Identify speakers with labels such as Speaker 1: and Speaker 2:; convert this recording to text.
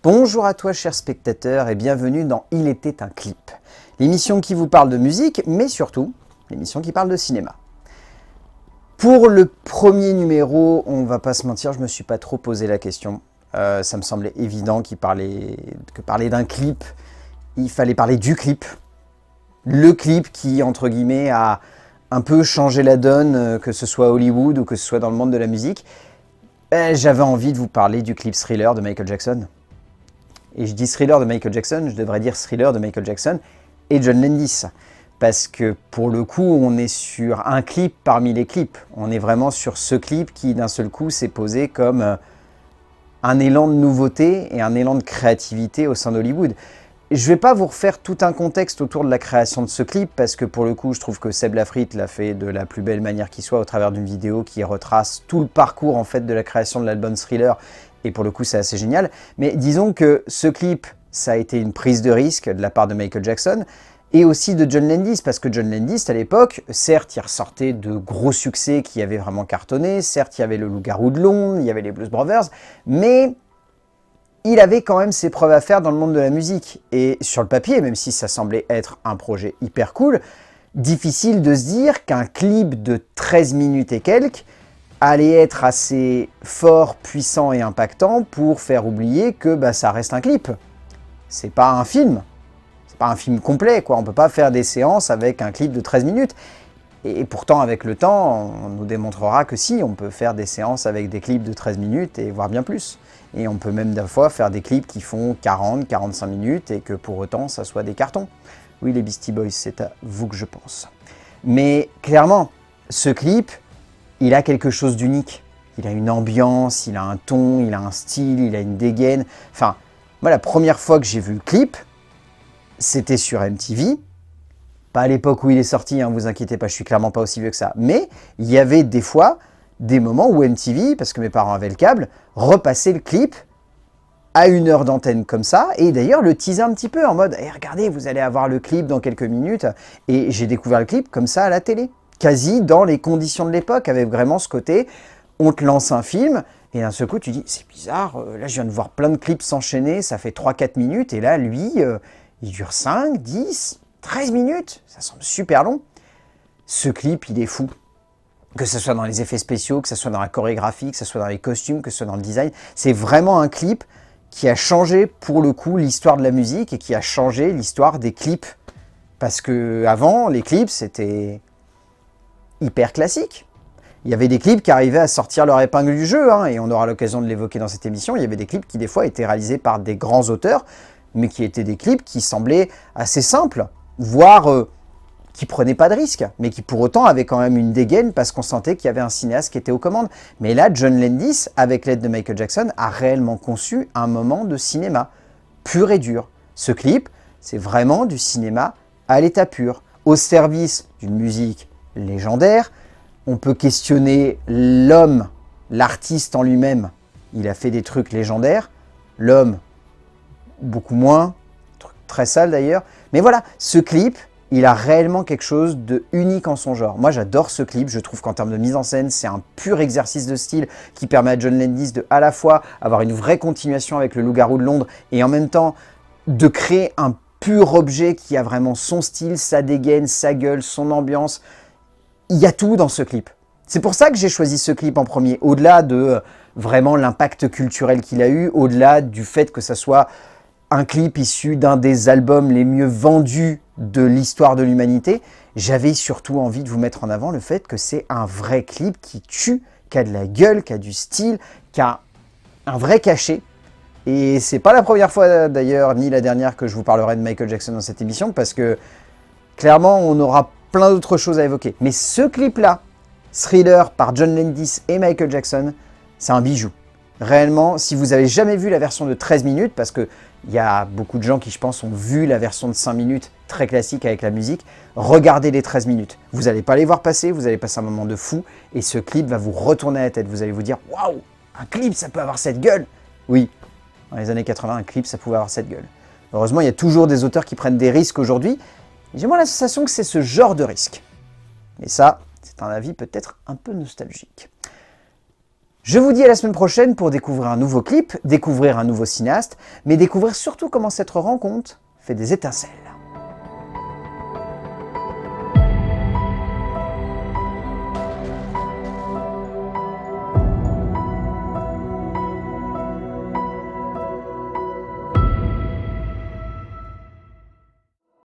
Speaker 1: Bonjour à toi chers spectateurs et bienvenue dans Il était un clip, l'émission qui vous parle de musique mais surtout l'émission qui parle de cinéma. Pour le premier numéro, on va pas se mentir, je me suis pas trop posé la question. Ça me semblait évident que parler d'un clip, il fallait parler du clip. Le clip qui, entre guillemets, a un peu changé la donne, que ce soit à Hollywood ou que ce soit dans le monde de la musique. J'avais envie de vous parler du clip Thriller de Michael Jackson. Et je dis Thriller de Michael Jackson, je devrais dire Thriller de Michael Jackson et John Landis. Parce que pour le coup, on est sur un clip parmi les clips. On est vraiment sur ce clip qui, d'un seul coup, s'est posé comme un élan de nouveauté et un élan de créativité au sein d'Hollywood. Je ne vais pas vous refaire tout un contexte autour de la création de ce clip, parce que pour le coup, je trouve que Seb Lafrite l'a fait de la plus belle manière qui soit, au travers d'une vidéo qui retrace tout le parcours en fait de la création de l'album Thriller. Et pour le coup, c'est assez génial. Mais disons que ce clip, ça a été une prise de risque de la part de Michael Jackson et aussi de John Landis, parce que John Landis, à l'époque, certes, il ressortait de gros succès qui avaient vraiment cartonné, certes, il y avait le Loup-garou de Londres, il y avait les Blues Brothers, mais il avait quand même ses preuves à faire dans le monde de la musique. Et sur le papier, même si ça semblait être un projet hyper cool, difficile de se dire qu'un clip de 13 minutes et quelques allait être assez fort, puissant et impactant pour faire oublier que ça reste un clip. C'est pas un film. C'est pas un film complet, quoi. On peut pas faire des séances avec un clip de 13 minutes. Et pourtant, avec le temps, on nous démontrera que si, on peut faire des séances avec des clips de 13 minutes et voire bien plus. Et on peut même des fois faire des clips qui font 40, 45 minutes et que pour autant, ça soit des cartons. Oui, les Beastie Boys, c'est à vous que je pense. Mais clairement, ce clip, il a quelque chose d'unique. Il a une ambiance, il a un ton, il a un style, il a une dégaine. Enfin, moi, la première fois que j'ai vu le clip, c'était sur MTV. Pas à l'époque où il est sorti, hein, vous inquiétez pas, je suis clairement pas aussi vieux que ça. Mais il y avait des fois des moments où MTV, parce que mes parents avaient le câble, repassait le clip à 1 heure d'antenne comme ça, et d'ailleurs le teaser un petit peu en mode hey, regardez, vous allez avoir le clip dans quelques minutes. Et j'ai découvert le clip comme ça à la télé, quasi dans les conditions de l'époque, avec vraiment ce côté, on te lance un film, et d'un seul coup tu dis c'est bizarre, là je viens de voir plein de clips s'enchaîner, ça fait 3-4 minutes, et là lui, il dure 5, 10, 13 minutes, ça semble super long. Ce clip, il est fou. Que ce soit dans les effets spéciaux, que ce soit dans la chorégraphie, que ce soit dans les costumes, que ce soit dans le design. C'est vraiment un clip qui a changé, pour le coup, l'histoire de la musique et qui a changé l'histoire des clips. Parce que avant, les clips, c'était hyper classique. Il y avait des clips qui arrivaient à sortir leur épingle du jeu, hein, et on aura l'occasion de l'évoquer dans cette émission. Il y avait des clips qui, des fois, étaient réalisés par des grands auteurs, mais qui étaient des clips qui semblaient assez simples, voire qui prenaient pas de risques, mais qui pour autant avaient quand même une dégaine parce qu'on sentait qu'il y avait un cinéaste qui était aux commandes. Mais là, John Landis, avec l'aide de Michael Jackson, a réellement conçu un moment de cinéma pur et dur. Ce clip, c'est vraiment du cinéma à l'état pur, au service d'une musique légendaire. On peut questionner l'homme, l'artiste en lui-même. Il a fait des trucs légendaires. L'homme, beaucoup moins, truc très sale d'ailleurs. Mais voilà, ce clip, il a réellement quelque chose de unique en son genre. Moi, j'adore ce clip. Je trouve qu'en termes de mise en scène, c'est un pur exercice de style qui permet à John Landis de, à la fois, avoir une vraie continuation avec le Loup-garou de Londres et en même temps, de créer un pur objet qui a vraiment son style, sa dégaine, sa gueule, son ambiance. Il y a tout dans ce clip. C'est pour ça que j'ai choisi ce clip en premier. Au-delà de vraiment l'impact culturel qu'il a eu, au-delà du fait que ça soit un clip issu d'un des albums les mieux vendus de l'histoire de l'humanité, j'avais surtout envie de vous mettre en avant le fait que c'est un vrai clip qui tue, qui a de la gueule, qui a du style, qui a un vrai cachet. Et c'est pas la première fois d'ailleurs, ni la dernière, que je vous parlerai de Michael Jackson dans cette émission, parce que clairement, on aura plein d'autres choses à évoquer. Mais ce clip-là, Thriller par John Landis et Michael Jackson, c'est un bijou. Réellement, si vous avez jamais vu la version de 13 minutes, parce qu'il y a beaucoup de gens qui, je pense, ont vu la version de 5 minutes, très classique avec la musique, regardez les 13 minutes. Vous n'allez pas les voir passer, vous allez passer un moment de fou, et ce clip va vous retourner la tête. Vous allez vous dire, waouh, un clip, ça peut avoir cette gueule. Oui, dans les années 80, un clip, ça pouvait avoir cette gueule. Heureusement, il y a toujours des auteurs qui prennent des risques aujourd'hui. J'ai moins la sensation que c'est ce genre de risque. Mais ça, c'est un avis peut-être un peu nostalgique. Je vous dis à la semaine prochaine pour découvrir un nouveau clip, découvrir un nouveau cinéaste, mais découvrir surtout comment cette rencontre fait des étincelles.